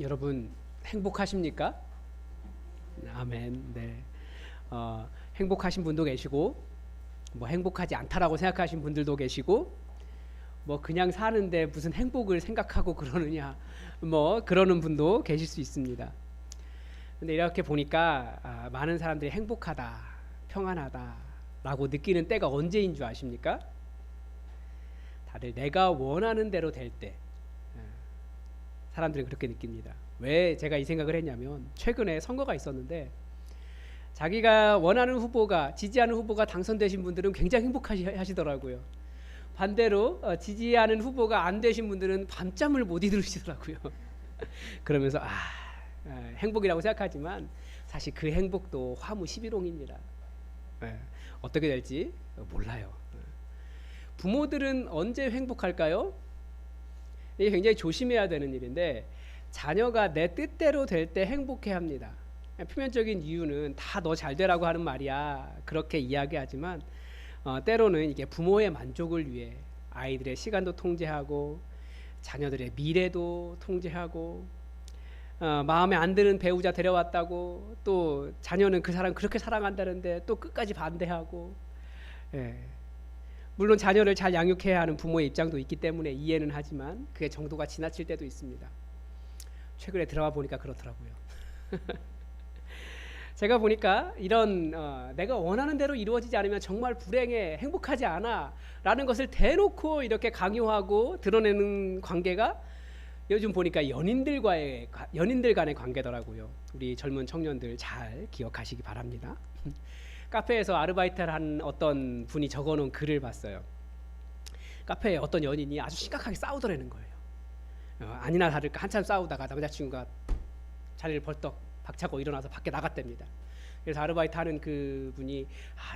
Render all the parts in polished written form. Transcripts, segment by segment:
여러분 행복하십니까? 아멘. 네. 행복하신 분도 계시고, 뭐 행복하지 않다라고 생각하신 분들도 계시고, 뭐 그냥 사는데 무슨 행복을 생각하고 그러느냐, 뭐 그러는 분도 계실 수 있습니다. 근데 이렇게 보니까 많은 사람들이 행복하다, 평안하다라고 느끼는 때가 언제인 줄 아십니까? 다들 내가 원하는 대로 될 때, 사람들은 그렇게 느낍니다. 왜 제가 이 생각을 했냐면, 최근에 선거가 있었는데 자기가 원하는 후보가, 지지하는 후보가 당선되신 분들은 굉장히 행복하시더라고요. 반대로 지지하는 후보가 안 되신 분들은 밤잠을 못 이루시더라고요. 그러면서 행복이라고 생각하지만 사실 그 행복도 화무시비롱입니다. 어떻게 될지 몰라요. 부모들은 언제 행복할까요? 이게 굉장히 조심해야 되는 일인데, 자녀가 내 뜻대로 될 때 행복해 합니다. 표면적인 이유는 다 너 잘 되라고 하는 말이야, 그렇게 이야기하지만 때로는 이게 부모의 만족을 위해 아이들의 시간도 통제하고 자녀들의 미래도 통제하고, 마음에 안 드는 배우자 데려왔다고 또 자녀는 그 사람 그렇게 사랑한다는데 또 끝까지 반대하고, 물론 자녀를 잘 양육해야 하는 부모의 입장도 있기 때문에 이해는 하지만 그게 정도가 지나칠 때도 있습니다. 최근에 들어가 보니까 그렇더라고요. 제가 보니까 이런 내가 원하는 대로 이루어지지 않으면 정말 불행해, 행복하지 않아 라는 것을 대놓고 이렇게 강요하고 드러내는 관계가 요즘 보니까 연인들 간의 관계더라고요. 우리 젊은 청년들 잘 기억하시기 바랍니다. 카페에서 아르바이트를 한 어떤 분이 적어놓은 글을 봤어요. 카페에 어떤 연인이 아주 심각하게 싸우더라는 거예요. 아니나 다를까 한참 싸우다가 남자친구가 자리를 벌떡 박차고 일어나서 밖에 나갔답니다. 그래서 아르바이트 하는 그 분이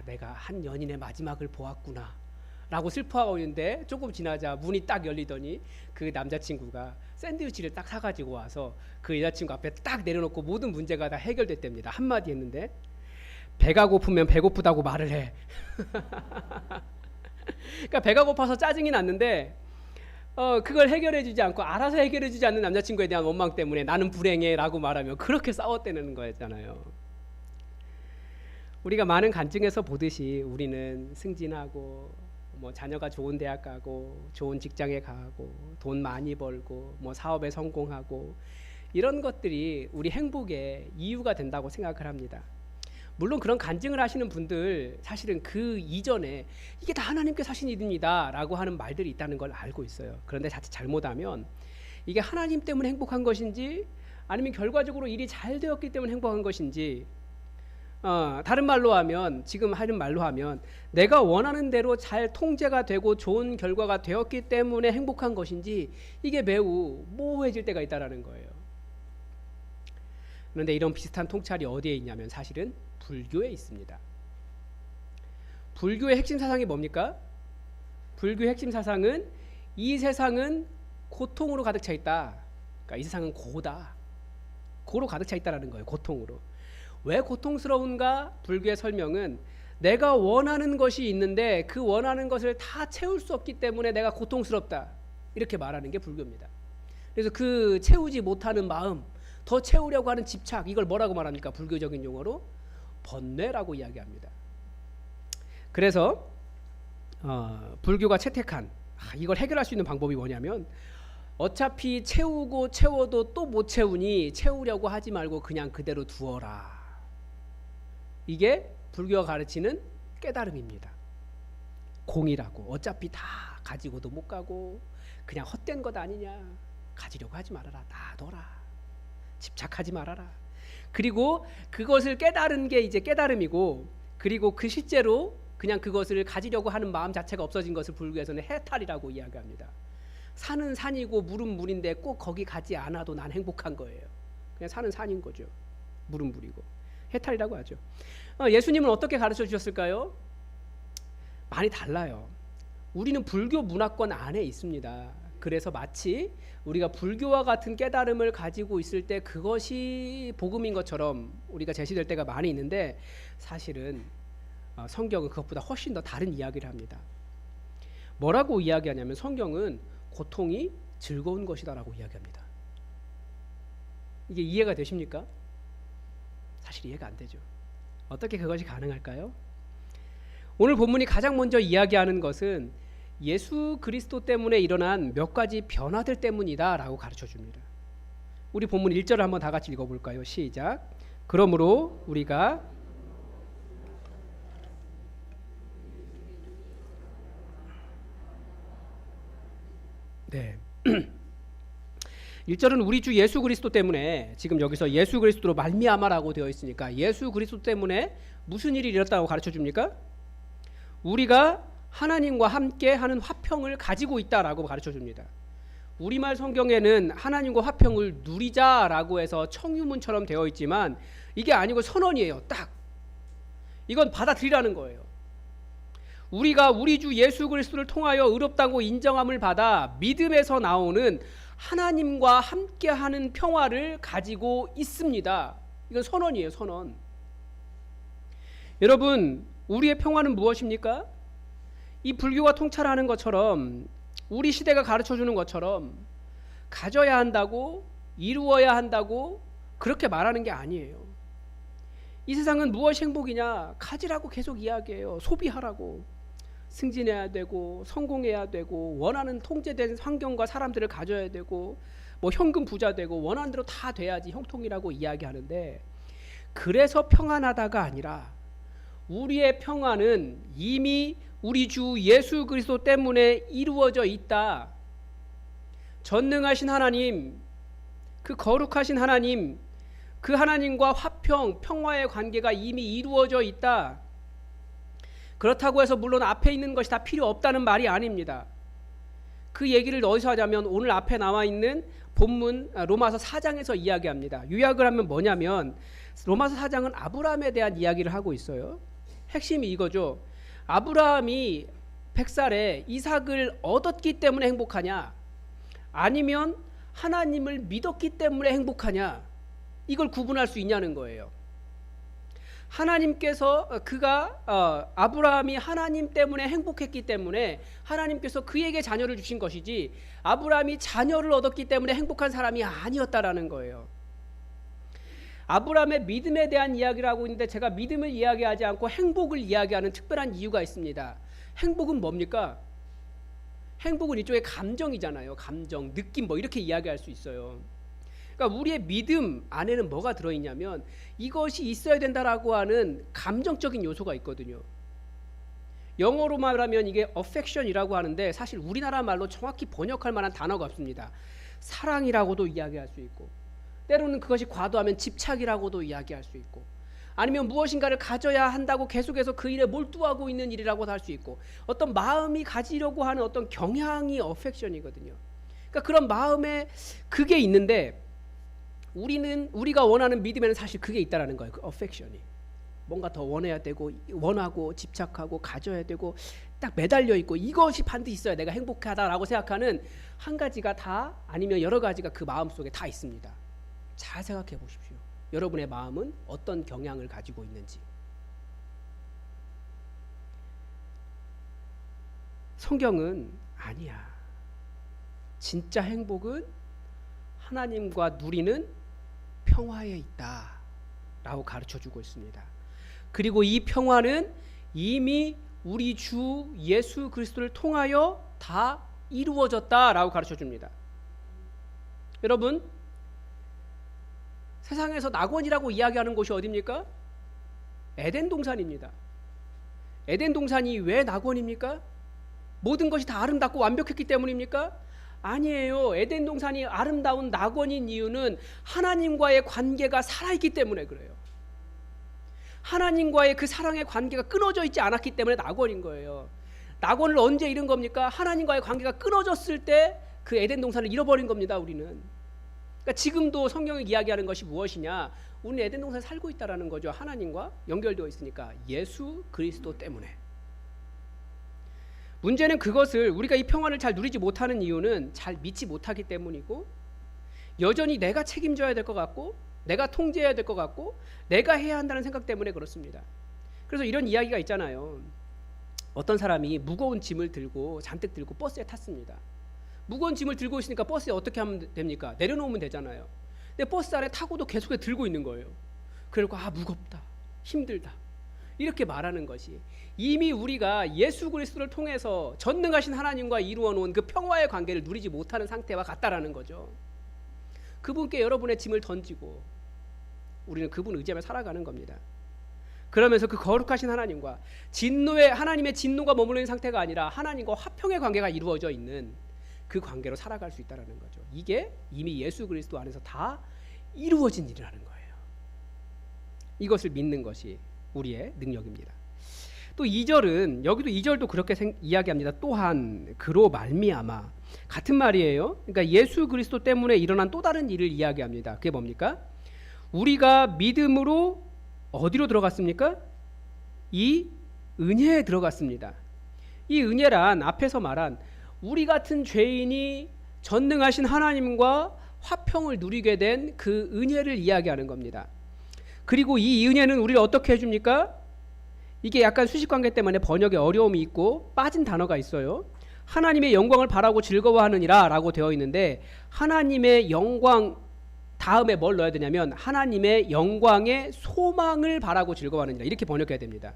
내가 한 연인의 마지막을 보았구나 라고 슬퍼하고 있는데, 조금 지나자 문이 딱 열리더니 그 남자친구가 샌드위치를 딱 사가지고 와서 그 여자친구 앞에 딱 내려놓고 모든 문제가 다 해결됐답니다. 한마디 했는데, 배가 고프면 배고프다고 말을 해. 그러니까 배가 고파서 짜증이 났는데 그걸 해결해주지 않고 알아서 해결해주지 않는 남자친구에 대한 원망 때문에 나는 불행해 라고 말하며 그렇게 싸웠다는 거였잖아요. 우리가 많은 간증에서 보듯이 우리는 승진하고, 뭐 자녀가 좋은 대학 가고, 좋은 직장에 가고, 돈 많이 벌고, 뭐 사업에 성공하고, 이런 것들이 우리 행복의 이유가 된다고 생각을 합니다. 물론 그런 간증을 하시는 분들 사실은 그 이전에 이게 다 하나님께서 하신 일입니다 라고 하는 말들이 있다는 걸 알고 있어요. 그런데 자칫 잘못하면 이게 하나님 때문에 행복한 것인지, 아니면 결과적으로 일이 잘 되었기 때문에 행복한 것인지, 다른 말로 하면, 지금 하는 말로 하면 내가 원하는 대로 잘 통제가 되고 좋은 결과가 되었기 때문에 행복한 것인지, 이게 매우 모호해질 때가 있다는 거예요. 그런데 이런 비슷한 통찰이 어디에 있냐면 사실은 불교에 있습니다. 불교의 핵심 사상이 뭡니까? 불교의 핵심 사상은 이 세상은 고통으로 가득 차 있다. 그러니까 이 세상은 고다. 고로 가득 차 있다라는 거예요. 고통으로. 왜 고통스러운가? 불교의 설명은 내가 원하는 것이 있는데 그 원하는 것을 다 채울 수 없기 때문에 내가 고통스럽다, 이렇게 말하는 게 불교입니다. 그래서 그 채우지 못하는 마음, 더 채우려고 하는 집착, 이걸 뭐라고 말합니까? 불교적인 용어로 번뇌라고 이야기합니다. 그래서 불교가 채택한 이걸 해결할 수 있는 방법이 뭐냐면, 어차피 채우고 채워도 또 못 채우니 채우려고 하지 말고 그냥 그대로 두어라. 이게 불교가 가르치는 깨달음입니다. 공이라고. 어차피 다 가지고도 못 가고 그냥 헛된 것 아니냐, 가지려고 하지 말아라, 놔둬라, 집착하지 말아라. 그리고 그것을 깨달은 게 이제 깨달음이고, 그리고 그 실제로 그냥 그것을 가지려고 하는 마음 자체가 없어진 것을 불교에서는 해탈이라고 이야기합니다. 산은 산이고 물은 물인데 꼭 거기 가지 않아도 난 행복한 거예요. 그냥 산은 산인 거죠. 물은 물이고. 해탈이라고 하죠. 예수님은 어떻게 가르쳐 주셨을까요? 많이 달라요. 우리는 불교 문화권 안에 있습니다. 그래서 마치 우리가 불교와 같은 깨달음을 가지고 있을 때 그것이 복음인 것처럼 우리가 제시될 때가 많이 있는데, 사실은 성경은 그것보다 훨씬 더 다른 이야기를 합니다. 뭐라고 이야기하냐면, 성경은 고통이 즐거운 것이다라고 이야기합니다. 이게 이해가 되십니까? 사실 이해가 안 되죠. 어떻게 그것이 가능할까요? 오늘 본문이 가장 먼저 이야기하는 것은 예수 그리스도 때문에 일어난 몇 가지 변화들 때문이다 라고 가르쳐 줍니다. 우리 본문 1절을 한번 다 같이 읽어볼까요? 시작. 그러므로 우리가 네. 1절은 우리 주 예수 그리스도 때문에, 지금 여기서 예수 그리스도로 말미암아라고 되어 있으니까 예수 그리스도 때문에 무슨 일이 일어났다고 가르쳐 줍니까? 우리가 하나님과 함께 하는 화평을 가지고 있다라고 가르쳐 줍니다. 우리말 성경에는 하나님과 화평을 누리자라고 해서 청유문처럼 되어 있지만 이게 아니고 선언이에요. 딱 이건 받아들이라는 거예요. 우리가 우리 주 예수 그리스도를 통하여 의롭다고 인정함을 받아 믿음에서 나오는 하나님과 함께하는 평화를 가지고 있습니다. 이건 선언이에요. 선언. 여러분, 우리의 평화는 무엇입니까? 이 불교가 통찰하는 것처럼, 우리 시대가 가르쳐주는 것처럼 가져야 한다고, 이루어야 한다고 그렇게 말하는 게 아니에요. 이 세상은 무엇이 행복이냐? 가지라고 계속 이야기해요. 소비하라고. 승진해야 되고 성공해야 되고 원하는 통제된 환경과 사람들을 가져야 되고 뭐 현금 부자 되고 원하는 대로 다 돼야지 형통이라고 이야기하는데, 그래서 평안하다가 아니라 우리의 평안은 이미 우리 주 예수 그리스도 때문에 이루어져 있다. 전능하신 하나님, 그 거룩하신 하나님, 그 하나님과 화평, 평화의 관계가 이미 이루어져 있다. 그렇다고 해서 물론 앞에 있는 것이 다 필요 없다는 말이 아닙니다. 그 얘기를 어디서 하자면 오늘 앞에 나와 있는 본문 로마서 4장에서 이야기합니다. 요약을 하면 뭐냐면 로마서 4장은 아브라함에 대한 이야기를 하고 있어요. 핵심이 이거죠. 아브라함이 100살에 이삭을 얻었기 때문에 행복하냐, 아니면 하나님을 믿었기 때문에 행복하냐, 이걸 구분할 수 있냐는 거예요. 하나님께서 아브라함이 하나님 때문에 행복했기 때문에 하나님께서 그에게 자녀를 주신 것이지, 아브라함이 자녀를 얻었기 때문에 행복한 사람이 아니었다라는 거예요. 아브라함의 믿음에 대한 이야기를 하고 있는데 제가 믿음을 이야기하지 않고 행복을 이야기하는 특별한 이유가 있습니다. 행복은 뭡니까? 행복은 일종의 감정이잖아요. 감정, 느낌 뭐 이렇게 이야기할 수 있어요. 그러니까 우리의 믿음 안에는 뭐가 들어있냐면 이것이 있어야 된다라고 하는 감정적인 요소가 있거든요. 영어로 말하면 이게 affection이라고 하는데 사실 우리나라 말로 정확히 번역할 만한 단어가 없습니다. 사랑이라고도 이야기할 수 있고, 때로는 그것이 과도하면 집착이라고도 이야기할 수 있고, 아니면 무엇인가를 가져야 한다고 계속해서 그 일에 몰두하고 있는 일이라고도 할 수 있고, 어떤 마음이 가지려고 하는 어떤 경향이 affection이거든요. 그러니까 그런 마음에 그게 있는데, 우리가 원하는 믿음에는 사실 그게 있다라는 거예요. 그 affection이 뭔가 더 원해야 되고, 원하고 집착하고 가져야 되고 딱 매달려 있고, 이것이 반드시 있어야 내가 행복하다라고 생각하는 한 가지가 다, 아니면 여러 가지가 그 마음 속에 다 있습니다. 잘 생각해 보십시오. 여러분의 마음은 어떤 경향을 가지고 있는지. 성경은 아니야. 진짜 행복은 하나님과 누리는 평화에 있다 라고 가르쳐주고 있습니다. 그리고 이 평화는 이미 우리 주 예수 그리스도를 통하여 다 이루어졌다라고 가르쳐줍니다. 여러분, 세상에서 낙원이라고 이야기하는 곳이 어디입니까? 에덴 동산입니다. 에덴 동산이 왜 낙원입니까? 모든 것이 다 아름답고 완벽했기 때문입니까? 아니에요. 에덴 동산이 아름다운 낙원인 이유는 하나님과의 관계가 살아있기 때문에 그래요. 하나님과의 그 사랑의 관계가 끊어져 있지 않았기 때문에 낙원인 거예요. 낙원을 언제 잃은 겁니까? 하나님과의 관계가 끊어졌을 때 그 에덴 동산을 잃어버린 겁니다. 우리는. 그러니까 지금도 성경이 이야기하는 것이 무엇이냐? 우리는 에덴 동산에 살고 있다라는 거죠. 하나님과 연결되어 있으니까, 예수 그리스도 때문에. 문제는 그것을, 우리가 이 평안을 잘 누리지 못하는 이유는 잘 믿지 못하기 때문이고, 여전히 내가 책임져야 될 것 같고, 내가 통제해야 될 것 같고, 내가 해야 한다는 생각 때문에 그렇습니다. 그래서 이런 이야기가 있잖아요. 어떤 사람이 무거운 짐을 들고 잔뜩 들고 버스에 탔습니다. 무거운 짐을 들고 있으니까 버스에 어떻게 하면 됩니까? 내려놓으면 되잖아요. 근데 버스 안에 타고도 계속 들고 있는 거예요. 그리고 무겁다, 힘들다 이렇게 말하는 것이 이미 우리가 예수 그리스도를 통해서 전능하신 하나님과 이루어 놓은 그 평화의 관계를 누리지 못하는 상태와 같다라는 거죠. 그분께 여러분의 짐을 던지고 우리는 그분 의지하며 살아가는 겁니다. 그러면서 그 거룩하신 하나님과 하나님의 진노가 머물러 있는 상태가 아니라 하나님과 화평의 관계가 이루어져 있는 그 관계로 살아갈 수 있다는 거죠. 이게 이미 예수 그리스도 안에서 다 이루어진 일이라는 거예요. 이것을 믿는 것이 우리의 능력입니다. 또 2절은 여기도 2절도 그렇게 이야기합니다. 또한 그로 말미암아 같은 말이에요. 그러니까 예수 그리스도 때문에 일어난 또 다른 일을 이야기합니다. 그게 뭡니까? 우리가 믿음으로 어디로 들어갔습니까? 이 은혜에 들어갔습니다. 이 은혜란 앞에서 말한 우리 같은 죄인이 전능하신 하나님과 화평을 누리게 된 그 은혜를 이야기하는 겁니다. 그리고 이 은혜는 우리를 어떻게 해줍니까? 이게 약간 수식관계 때문에 번역에 어려움이 있고 빠진 단어가 있어요. 하나님의 영광을 바라고 즐거워하느니라 라고 되어 있는데 하나님의 영광 다음에 뭘 넣어야 되냐면 하나님의 영광의 소망을 바라고 즐거워하느니라 이렇게 번역해야 됩니다.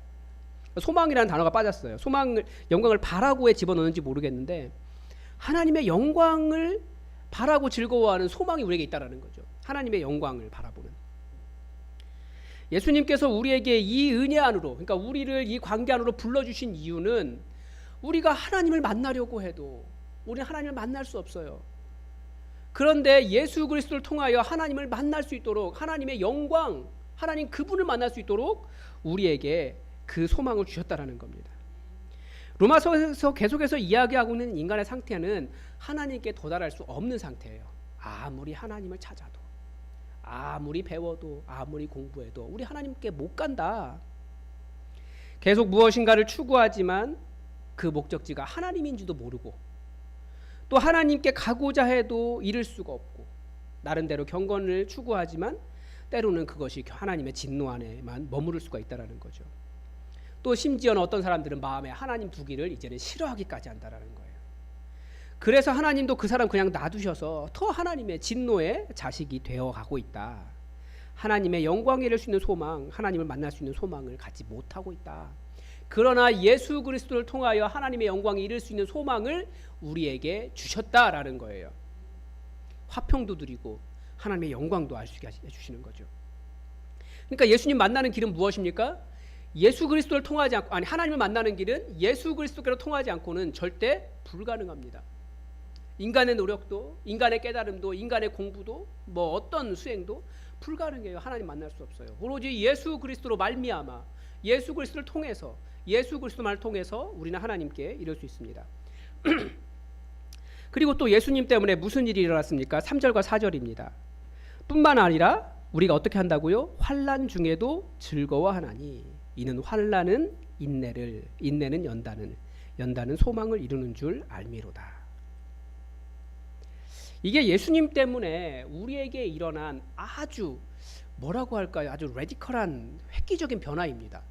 소망이라는 단어가 빠졌어요. 영광을 바라고에 집어넣는지 모르겠는데 하나님의 영광을 바라고 즐거워하는 소망이 우리에게 있다라는 거죠. 하나님의 영광을 바라보는. 예수님께서 우리에게 이 은혜 안으로, 그러니까 우리를 이 관계 안으로 불러주신 이유는 우리가 하나님을 만나려고 해도 우리는 하나님을 만날 수 없어요. 그런데 예수 그리스도를 통하여 하나님을 만날 수 있도록 하나님의 영광, 하나님 그분을 만날 수 있도록 우리에게 그 소망을 주셨다라는 겁니다. 로마서에서 계속해서 이야기하고 있는 인간의 상태는 하나님께 도달할 수 없는 상태예요. 아무리 하나님을 찾아도, 아무리 배워도, 아무리 공부해도 우리 하나님께 못 간다. 계속 무엇인가를 추구하지만 그 목적지가 하나님인지도 모르고 또 하나님께 가고자 해도 이룰 수가 없고 나름대로 경건을 추구하지만 때로는 그것이 하나님의 진노 안에만 머무를 수가 있다는 거죠. 또 심지어는 어떤 사람들은 마음에 하나님 두기를 이제는 싫어하기까지 한다는 거예요. 그래서 하나님도 그 사람 그냥 놔두셔서 더 하나님의 진노의 자식이 되어가고 있다. 하나님의 영광에 이를 수 있는 소망, 하나님을 만날 수 있는 소망을 갖지 못하고 있다. 그러나 예수 그리스도를 통하여 하나님의 영광에 이를 수 있는 소망을 우리에게 주셨다라는 거예요. 화평도 누리고 하나님의 영광도 알 수 있게 해주시는 거죠. 그러니까 예수님 만나는 길은 무엇입니까? 예수 그리스도를 통하지 않고, 하나님을 만나는 길은 예수 그리스도께로 통하지 않고는 절대 불가능합니다. 인간의 노력도, 인간의 깨달음도, 인간의 공부도, 뭐 어떤 수행도 불가능해요. 하나님 만날 수 없어요. 오로지 예수 그리스도로 말미암아, 예수 그리스도를 통해서, 예수 그리스도만을 통해서 우리는 하나님께 이룰 수 있습니다. 그리고 또 예수님 때문에 무슨 일이 일어났습니까? 3절과 4절입니다. 뿐만 아니라 우리가 어떻게 한다고요? 환난 중에도 즐거워하나니 이는 환난은 인내를, 인내는 연단은 소망을 이루는 줄 알미로다. 이게 예수님 때문에 우리에게 일어난 아주 뭐라고 할까요? 아주 레디컬한 획기적인 변화입니다.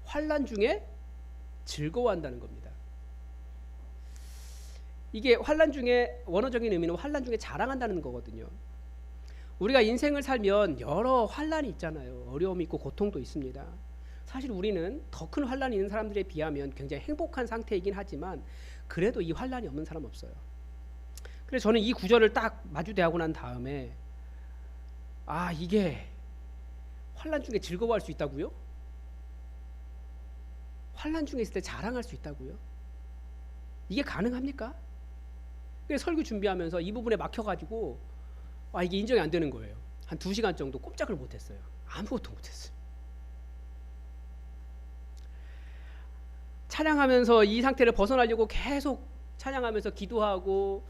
환난 중에 즐거워한다는 겁니다. 이게 환난 중에 원어적인 의미는 환난 중에 자랑한다는 거거든요. 우리가 인생을 살면 여러 환난이 있잖아요. 어려움이 있고 고통도 있습니다. 사실 우리는 더 큰 환난이 있는 사람들에 비하면 굉장히 행복한 상태이긴 하지만 그래도 이 환난이 없는 사람 없어요. 그래서 저는 이 구절을 딱 마주대하고 난 다음에 이게 환난 중에 즐거워할 수 있다고요? 환난 중에 있을 때 자랑할 수 있다고요? 이게 가능합니까? 그래서 설교 준비하면서 이 부분에 막혀가지고 이게 인정이 안 되는 거예요. 한 2시간 정도 꼼짝을 못했어요. 아무것도 못했어요. 찬양하면서 이 상태를 벗어나려고 계속 찬양하면서 기도하고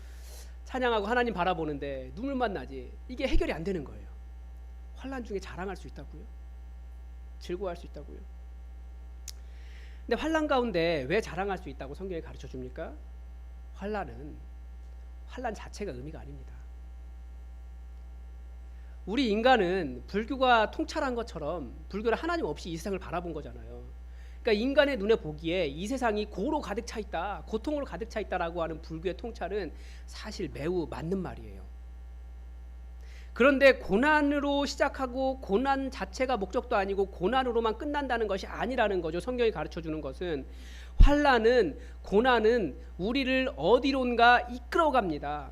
찬양하고 하나님 바라보는데 눈물만 나지 이게 해결이 안 되는 거예요. 환난 중에 자랑할 수 있다고요? 즐거워할 수 있다고요? 근데 환난 가운데 왜 자랑할 수 있다고 성경이 가르쳐 줍니까? 환난 자체가 의미가 아닙니다. 우리 인간은 불교가 통찰한 것처럼 불교는 하나님 없이 이 세상을 바라본 거잖아요. 그러니까 인간의 눈에 보기에 이 세상이 고로 가득 차 있다, 고통으로 가득 차 있다라고 하는 불교의 통찰은 사실 매우 맞는 말이에요. 그런데 고난으로 시작하고 고난 자체가 목적도 아니고 고난으로만 끝난다는 것이 아니라는 거죠. 성경이 가르쳐주는 것은 환난은, 고난은 우리를 어디론가 이끌어갑니다.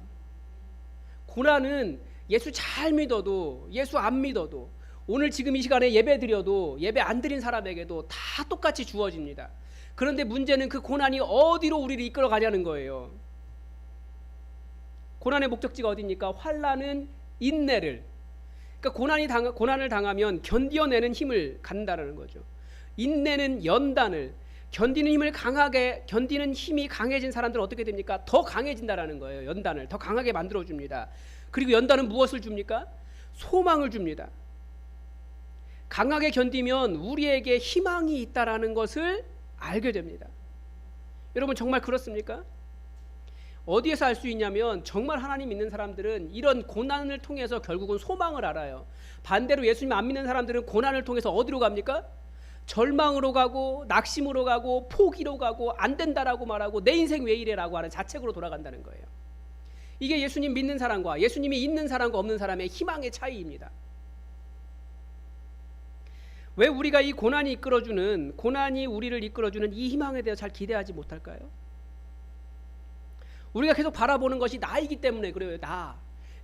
고난은 예수 잘 믿어도, 예수 안 믿어도, 오늘 지금 이 시간에 예배 드려도, 예배 안 드린 사람에게도 다 똑같이 주어집니다. 그런데 문제는 그 고난이 어디로 우리를 이끌어가냐는 거예요. 고난의 목적지가 어디입니까? 환난은 인내를, 그러니까 고난을 당하면 견뎌내는 힘을 갖는다는 거죠. 인내는 연단을, 견디는 힘이 강해진 사람들은 어떻게 됩니까? 더 강해진다라는 거예요. 연단을 더 강하게 만들어 줍니다. 그리고 연단은 무엇을 줍니까? 소망을 줍니다. 강하게 견디면 우리에게 희망이 있다라는 것을 알게 됩니다. 여러분 정말 그렇습니까? 어디에서 알 수 있냐면 정말 하나님 믿는 사람들은 이런 고난을 통해서 결국은 소망을 알아요. 반대로 예수님 안 믿는 사람들은 고난을 통해서 어디로 갑니까? 절망으로 가고 낙심으로 가고 포기로 가고 안 된다라고 말하고 내 인생 왜 이래라고 하는 자책으로 돌아간다는 거예요. 이게 예수님 믿는 사람과 예수님이 있는 사람과 없는 사람의 희망의 차이입니다. 왜 우리가 이 고난이 우리를 이끌어주는 이 희망에 대해서 잘 기대하지 못할까요? 우리가 계속 바라보는 것이 나이기 때문에 그래요. 나.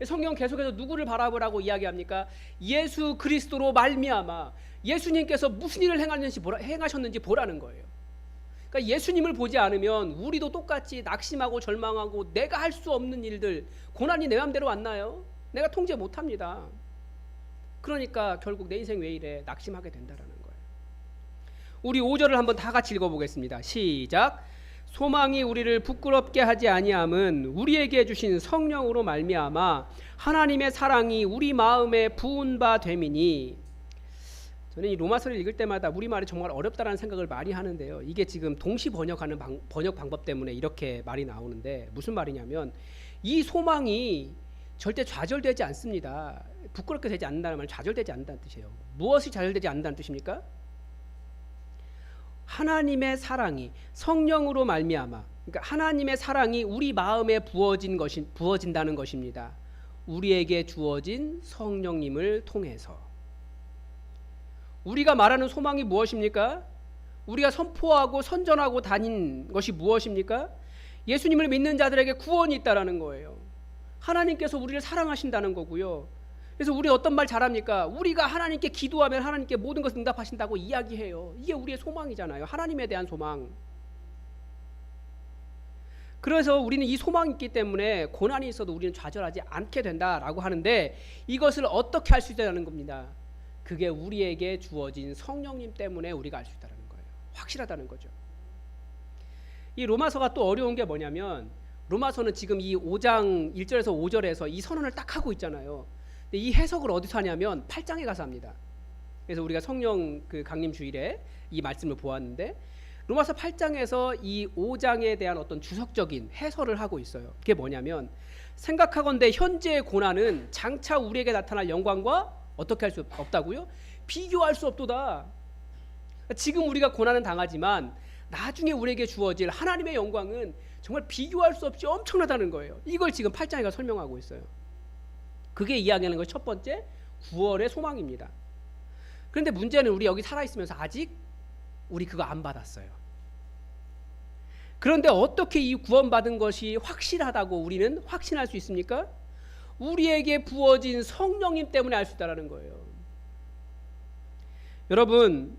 성경 계속해서 누구를 바라보라고 이야기합니까? 예수 그리스도로 말미암아 예수님께서 무슨 일을 행하셨는지 보라는 거예요. 그러니까 예수님을 보지 않으면 우리도 똑같이 낙심하고 절망하고 내가 할 수 없는 일들, 고난이 내 맘대로 안 나요. 내가 통제 못합니다. 그러니까 결국 내 인생 왜 이래 낙심하게 된다라는 거예요. 우리 5절을 한번 다 같이 읽어보겠습니다. 시작. 소망이 우리를 부끄럽게 하지 아니함은 우리에게 주신 성령으로 말미암아 하나님의 사랑이 우리 마음에 부은 바 됨이니. 저는 이 로마서를 읽을 때마다 우리말이 정말 어렵다라는 생각을 많이 하는데요. 이게 지금 동시 번역하는 번역 방법 때문에 이렇게 말이 나오는데 무슨 말이냐면 이 소망이 절대 좌절되지 않습니다. 부끄럽게 되지 않는다는 말은 좌절되지 않는다는 뜻이에요. 무엇이 좌절되지 않는다는 뜻입니까? 하나님의 사랑이 성령으로 말미암아, 그러니까 하나님의 사랑이 우리 마음에 부어진다는 것입니다. 우리에게 주어진 성령님을 통해서. 우리가 말하는 소망이 무엇입니까? 우리가 선포하고 선전하고 다닌 것이 무엇입니까? 예수님을 믿는 자들에게 구원이 있다라는 거예요. 하나님께서 우리를 사랑하신다는 거고요. 그래서 우리 어떤 말 잘합니까? 우리가 하나님께 기도하면 하나님께 모든 것을 응답하신다고 이야기해요. 이게 우리의 소망이잖아요. 하나님에 대한 소망. 그래서 우리는 이 소망이 있기 때문에 고난이 있어도 우리는 좌절하지 않게 된다라고 하는데 이것을 어떻게 할 수 있다는 겁니다. 그게 우리에게 주어진 성령님 때문에 우리가 알 수 있다는 거예요. 확실하다는 거죠. 이 로마서가 또 어려운 게 뭐냐면 로마서는 지금 이 5장 1절에서 5절에서 이 선언을 딱 하고 있잖아요. 근데 이 해석을 어디서 하냐면 8장에 가서 합니다. 그래서 우리가 성령 강림 주일에 이 말씀을 보았는데 로마서 8장에서 이 5장에 대한 어떤 주석적인 해설을 하고 있어요. 그게 뭐냐면 생각하건대 현재의 고난은 장차 우리에게 나타날 영광과 어떻게 할 수 없다고요? 비교할 수 없도다. 지금 우리가 고난은 당하지만 나중에 우리에게 주어질 하나님의 영광은 정말 비교할 수 없이 엄청나다는 거예요. 이걸 지금 8장에가 설명하고 있어요. 그게 이야기하는 것이 첫 번째 구원의 소망입니다. 그런데 문제는 우리 여기 살아있으면서 아직 우리 그거 안 받았어요. 그런데 어떻게 이 구원받은 것이 확실하다고 우리는 확신할 수 있습니까? 우리에게 부어진 성령님 때문에 알 수 있다는 거예요. 여러분,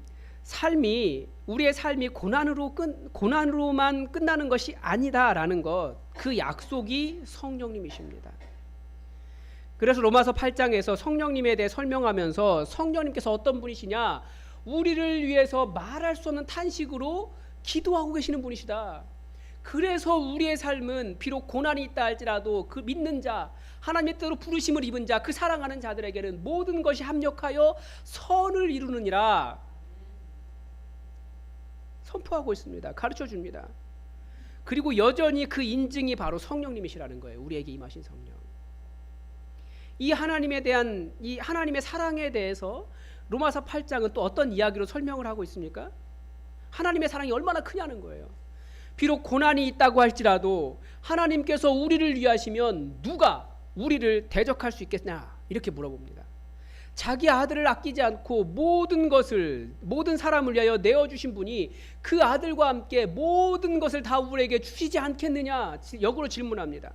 우리의 삶이 고난으로만 끝나는 것이 아니다라는 것, 그 약속이 성령님이십니다. 그래서 로마서 8장에서 성령님에 대해 설명하면서 성령님께서 어떤 분이시냐, 우리를 위해서 말할 수 없는 탄식으로 기도하고 계시는 분이시다. 그래서 우리의 삶은 비록 고난이 있다 할지라도 그 믿는 자, 하나님의 뜻으로 부르심을 입은 자, 그 사랑하는 자들에게는 모든 것이 합력하여 선을 이루느니라 선포하고 있습니다. 가르쳐 줍니다. 그리고 여전히 그 인증이 바로 성령님이시라는 거예요. 우리에게 임하신 성령. 이 하나님의 사랑에 대해서 로마서 8장은 또 어떤 이야기로 설명을 하고 있습니까? 하나님의 사랑이 얼마나 크냐는 거예요. 비록 고난이 있다고 할지라도 하나님께서 우리를 위하시면 누가 우리를 대적할 수 있겠냐? 이렇게 물어봅니다. 자기 아들을 아끼지 않고 모든 사람을 위하여 내어주신 분이 그 아들과 함께 모든 것을 다 우리에게 주시지 않겠느냐 역으로 질문합니다.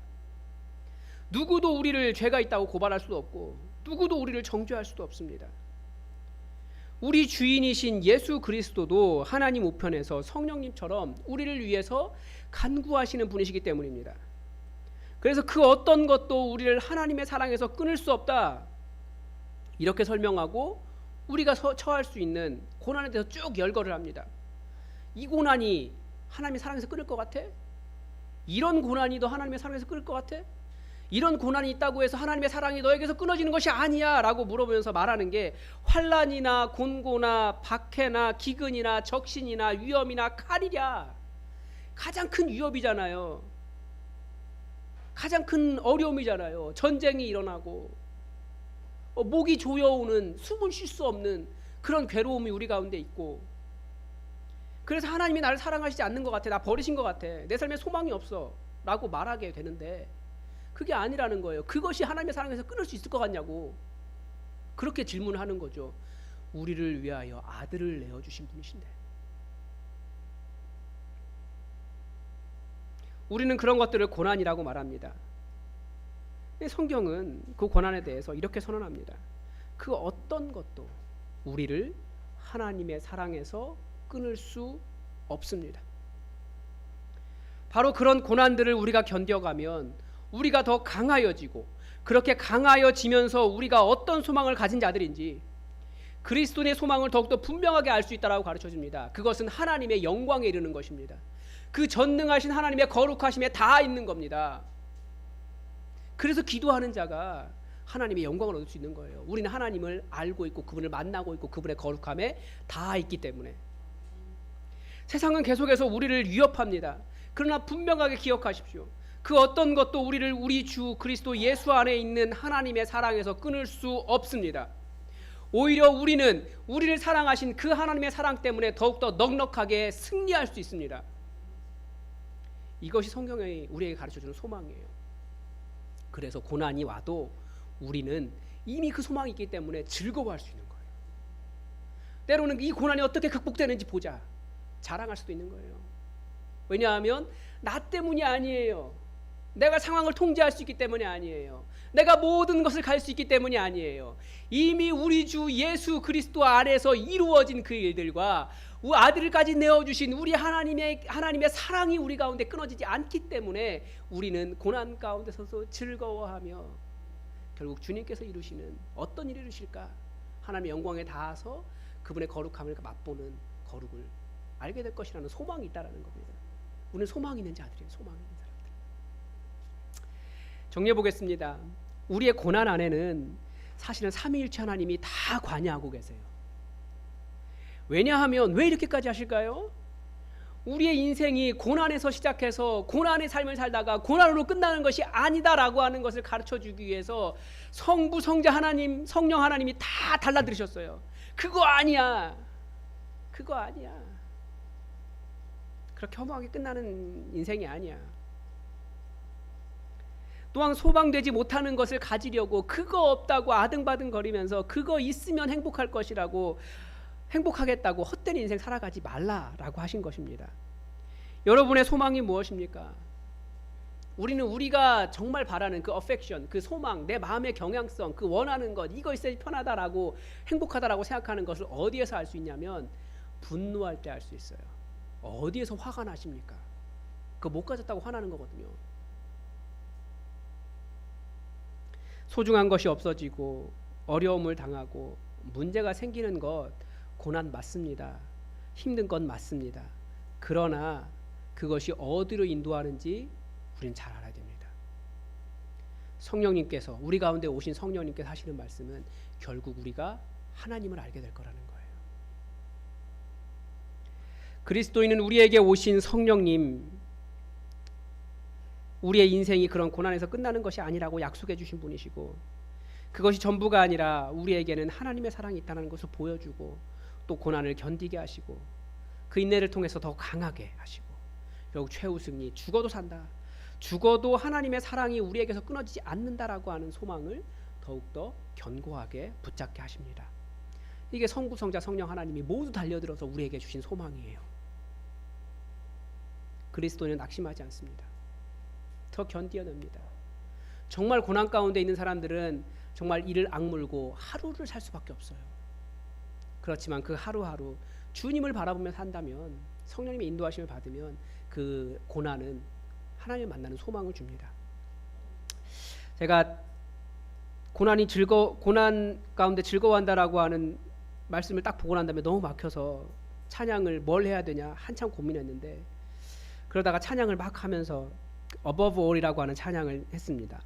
누구도 우리를 죄가 있다고 고발할 수도 없고 누구도 우리를 정죄할 수도 없습니다. 우리 주인이신 예수 그리스도도 하나님 우편에서 성령님처럼 우리를 위해서 간구하시는 분이시기 때문입니다. 그래서 그 어떤 것도 우리를 하나님의 사랑에서 끊을 수 없다, 이렇게 설명하고 우리가 처할 수 있는 고난에 대해서 쭉 열거를 합니다. 이 고난이 하나님의 사랑에서 끊을 것 같아? 이런 고난이 너 하나님의 사랑에서 끊을 것 같아? 이런 고난이 있다고 해서 하나님의 사랑이 너에게서 끊어지는 것이 아니야 라고 물어보면서 말하는 게 환난이나 곤고나 박해나 기근이나 적신이나 위험이나 칼이랴. 가장 큰 위협이잖아요. 가장 큰 어려움이잖아요. 전쟁이 일어나고 목이 조여오는, 숨을 쉴 수 없는 그런 괴로움이 우리 가운데 있고, 그래서 하나님이 나를 사랑하시지 않는 것 같아, 나 버리신 것 같아, 내 삶에 소망이 없어 라고 말하게 되는데 그게 아니라는 거예요. 그것이 하나님의 사랑에서 끊을 수 있을 것 같냐고 그렇게 질문하는 거죠. 우리를 위하여 아들을 내어주신 분이신데. 우리는 그런 것들을 고난이라고 말합니다. 성경은 그 고난에 대해서 이렇게 선언합니다. 그 어떤 것도 우리를 하나님의 사랑에서 끊을 수 없습니다. 바로 그런 고난들을 우리가 견뎌가면 우리가 더 강하여지고, 그렇게 강하여지면서 우리가 어떤 소망을 가진 자들인지 그리스도의 소망을 더욱더 분명하게 알 수 있다라고 가르쳐줍니다. 그것은 하나님의 영광에 이르는 것입니다. 그 전능하신 하나님의 거룩하심에 다 있는 겁니다. 그래서 기도하는 자가 하나님의 영광을 얻을 수 있는 거예요. 우리는 하나님을 알고 있고 그분을 만나고 있고 그분의 거룩함에 다 있기 때문에. 세상은 계속해서 우리를 위협합니다. 그러나 분명하게 기억하십시오. 그 어떤 것도 우리를 우리 주 그리스도 예수 안에 있는 하나님의 사랑에서 끊을 수 없습니다. 오히려 우리는 우리를 사랑하신 그 하나님의 사랑 때문에 더욱더 넉넉하게 승리할 수 있습니다. 이것이 성경이 우리에게 가르쳐주는 소망이에요. 그래서 고난이 와도 우리는 이미 그 소망이 있기 때문에 즐거워할 수 있는 거예요. 때로는 이 고난이 어떻게 극복되는지 보자, 자랑할 수도 있는 거예요. 왜냐하면 나 때문이 아니에요. 내가 상황을 통제할 수 있기 때문이 아니에요. 내가 모든 것을 갈 수 있기 때문이 아니에요. 이미 우리 주 예수 그리스도 안에서 이루어진 그 일들과 아들까지 내어주신 우리 하나님의 사랑이 우리 가운데 끊어지지 않기 때문에 우리는 고난 가운데서도 즐거워하며 결국 주님께서 이루시는 어떤 일을 이루실까, 하나님의 영광에 닿아서 그분의 거룩함을 맛보는 거룩을 알게 될 것이라는 소망이 있다라는 겁니다. 우리는 소망이 있는 자들이에요. 소망이 있는 사람들. 정리해 보겠습니다. 우리의 고난 안에는 사실은 삼위일체 하나님이 다 관여하고 계세요. 왜냐하면 왜 이렇게까지 하실까요? 우리의 인생이 고난에서 시작해서 고난의 삶을 살다가 고난으로 끝나는 것이 아니다라고 하는 것을 가르쳐주기 위해서 성부, 성자 하나님, 성령 하나님이 다 달라들으셨어요. 그거 아니야. 그거 아니야. 그렇게 허무하게 끝나는 인생이 아니야. 또한 소망되지 못하는 것을 가지려고 그거 없다고 아등바등거리면서 그거 있으면 행복할 것이라고, 행복하겠다고 헛된 인생 살아가지 말라라고 하신 것입니다. 여러분의 소망이 무엇입니까? 우리는 우리가 정말 바라는 그 affection, 그 소망, 내 마음의 경향성, 그 원하는 것, 이거 있어야지 편하다라고 행복하다라고 생각하는 것을 어디에서 알 수 있냐면 분노할 때 알 수 있어요. 어디에서 화가 나십니까? 그거 못 가졌다고 화나는 거거든요. 소중한 것이 없어지고 어려움을 당하고 문제가 생기는 것, 고난 맞습니다. 힘든 건 맞습니다. 그러나 그것이 어디로 인도하는지 우리는 잘 알아야 됩니다. 성령님께서, 우리 가운데 오신 성령님께서 하시는 말씀은 결국 우리가 하나님을 알게 될 거라는 거예요. 그리스도인은 우리에게 오신 성령님, 우리의 인생이 그런 고난에서 끝나는 것이 아니라고 약속해 주신 분이시고, 그것이 전부가 아니라 우리에게는 하나님의 사랑이 있다는 것을 보여주고 또 고난을 견디게 하시고 그 인내를 통해서 더 강하게 하시고, 결국 최후 승리, 죽어도 산다, 죽어도 하나님의 사랑이 우리에게서 끊어지지 않는다라고 하는 소망을 더욱더 견고하게 붙잡게 하십니다. 이게 성부성자 성령 하나님이 모두 달려들어서 우리에게 주신 소망이에요. 그리스도는 낙심하지 않습니다. 더 견디어냅니다. 정말 고난 가운데 있는 사람들은 정말 이를 악물고 하루를 살 수밖에 없어요. 그렇지만 그 하루하루 주님을 바라보며 산다면, 성령님의 인도하심을 받으면 그 고난은 하나님을 만나는 소망을 줍니다. 제가 고난 가운데 즐거워한다라고 하는 말씀을 딱 보고 난 다음에 너무 막혀서 찬양을 뭘 해야 되냐 한참 고민했는데, 그러다가 찬양을 막 하면서 Above All이라고 하는 찬양을 했습니다.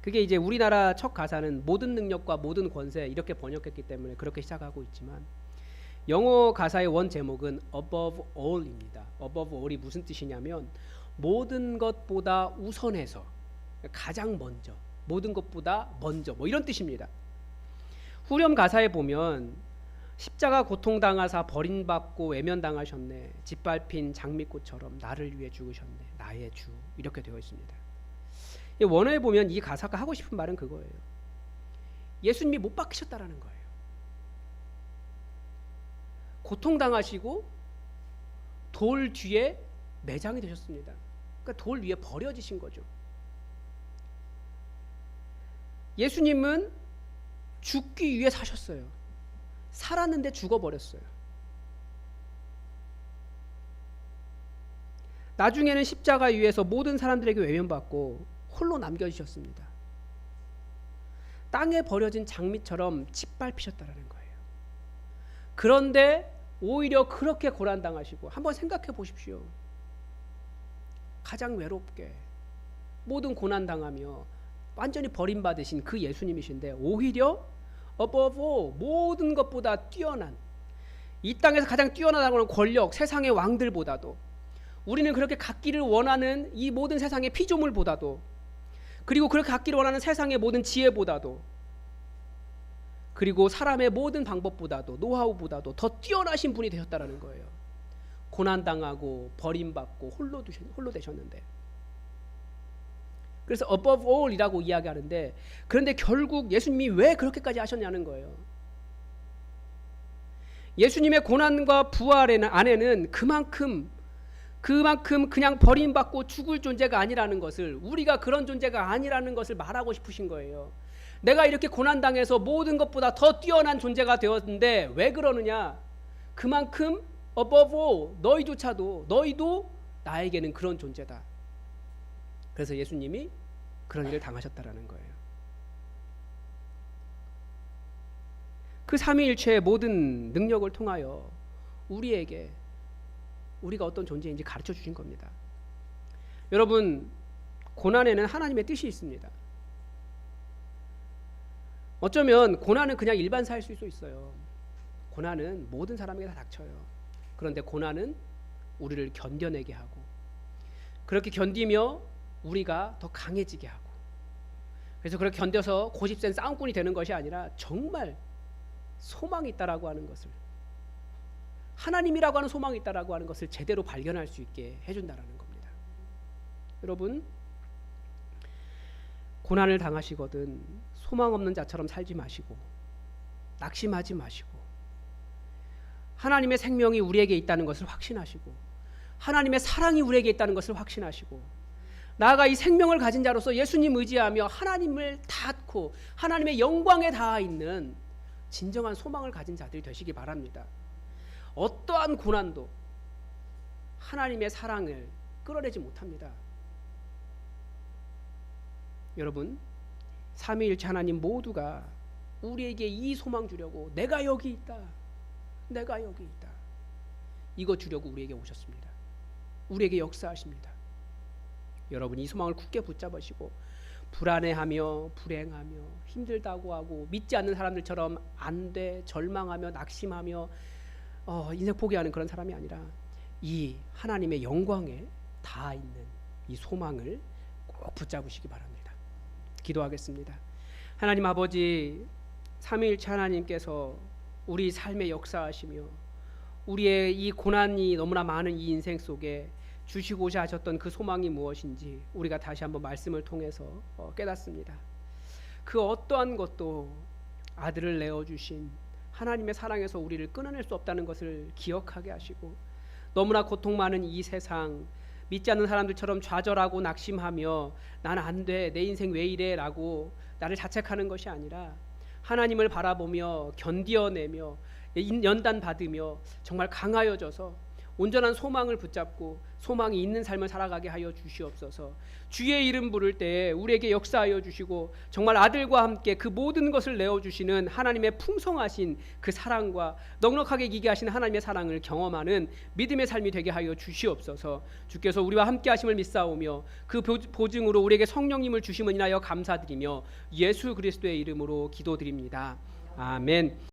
그게 이제 우리나라 첫 가사는 모든 능력과 모든 권세 이렇게 번역했기 때문에 그렇게 시작하고 있지만, 영어 가사의 원 제목은 Above All입니다. Above All이 무슨 뜻이냐면 모든 것보다 우선해서, 가장 먼저, 모든 것보다 먼저, 뭐 이런 뜻입니다. 후렴 가사에 보면 십자가 고통당하사 버림받고 외면당하셨네, 짓밟힌 장미꽃처럼 나를 위해 죽으셨네, 나의 주, 이렇게 되어 있습니다. 원어에 보면 이 가사가 하고 싶은 말은 그거예요. 예수님이 못 박히셨다라는 거예요. 고통당하시고 돌 뒤에 매장이 되셨습니다. 그러니까 돌 위에 버려지신 거죠. 예수님은 죽기 위해 사셨어요. 살았는데 죽어버렸어요. 나중에는 십자가 위에서 모든 사람들에게 외면받고 홀로 남겨지셨습니다. 땅에 버려진 장미처럼 짓밟히셨다라는 거예요. 그런데 오히려 그렇게 고난당하시고, 한번 생각해 보십시오. 가장 외롭게 모든 고난당하며 완전히 버림받으신 그 예수님이신데, 오히려 above all, 모든 것보다 뛰어난, 이 땅에서 가장 뛰어나다고 하는 권력, 세상의 왕들보다도, 우리는 그렇게 갖기를 원하는 이 모든 세상의 피조물보다도, 그리고 그렇게 갖기를 원하는 세상의 모든 지혜보다도, 그리고 사람의 모든 방법보다도, 노하우보다도 더 뛰어나신 분이 되셨다라는 거예요. 고난당하고 버림받고 홀로 되셨는데, 그래서 above all이라고 이야기하는데, 그런데 결국 예수님이 왜 그렇게까지 하셨냐는 거예요. 예수님의 고난과 부활 안에는 그만큼 그냥 버림받고 죽을 존재가 아니라는 것을, 우리가 그런 존재가 아니라는 것을 말하고 싶으신 거예요. 내가 이렇게 고난당해서 모든 것보다 더 뛰어난 존재가 되었는데 왜 그러느냐? 그만큼 above all, 너희도 나에게는 그런 존재다. 그래서 예수님이 그런 일을 당하셨다라는 거예요. 그 삼위일체의 모든 능력을 통하여 우리가 어떤 존재인지 가르쳐 주신 겁니다. 여러분, 고난에는 하나님의 뜻이 있습니다. 어쩌면 고난은 그냥 일반 사일 수도 있어요. 고난은 모든 사람에게 다 닥쳐요. 그런데 고난은 우리를 견뎌내게 하고, 그렇게 견디며 우리가 더 강해지게 하고, 그래서 그렇게 견뎌서 고집센 싸움꾼이 되는 것이 아니라 정말 소망이 있다라고 하는 것을, 하나님이라고 하는 소망이 있다라고 하는 것을 제대로 발견할 수 있게 해준다라는 겁니다. 여러분, 고난을 당하시거든 소망 없는 자처럼 살지 마시고, 낙심하지 마시고, 하나님의 생명이 우리에게 있다는 것을 확신하시고, 하나님의 사랑이 우리에게 있다는 것을 확신하시고, 나아가 이 생명을 가진 자로서 예수님 의지하며 하나님을 닿고 하나님의 영광에 닿아 있는 진정한 소망을 가진 자들이 되시기 바랍니다. 어떠한 고난도 하나님의 사랑을 끌어내지 못합니다. 여러분, 삼위일체 하나님 모두가 우리에게 이 소망 주려고, 내가 여기 있다, 이거 주려고 우리에게 오셨습니다. 우리에게 역사하십니다. 여러분, 이 소망을 굳게 붙잡으시고, 불안해하며 불행하며 힘들다고 하고 믿지 않는 사람들처럼 안 돼, 절망하며 낙심하며 인생 포기하는 그런 사람이 아니라, 이 하나님의 영광에 닿아 있는 이 소망을 꼭 붙잡으시기 바랍니다. 기도하겠습니다. 하나님 아버지, 삼위일체 하나님께서 우리 삶에 역사하시며 우리의 이 고난이 너무나 많은 이 인생 속에 주시고자 하셨던 그 소망이 무엇인지 우리가 다시 한번 말씀을 통해서 깨닫습니다. 그 어떠한 것도 아들을 내어주신 하나님의 사랑에서 우리를 끊어낼 수 없다는 것을 기억하게 하시고, 너무나 고통 많은 이 세상, 믿지 않는 사람들처럼 좌절하고 낙심하며 나는 안 돼, 내 인생 왜 이래 라고 나를 자책하는 것이 아니라 하나님을 바라보며 견디어내며 연단받으며 정말 강하여져서 온전한 소망을 붙잡고 소망이 있는 삶을 살아가게 하여 주시옵소서. 주의 이름 부를 때 우리에게 역사하여 주시고 정말 아들과 함께 그 모든 것을 내어주시는 하나님의 풍성하신 그 사랑과 넉넉하게 기게 하신 하나님의 사랑을 경험하는 믿음의 삶이 되게 하여 주시옵소서. 주께서 우리와 함께 하심을 믿사오며 그 보증으로 우리에게 성령님을 주심을 인하여 감사드리며 예수 그리스도의 이름으로 기도드립니다. 아멘.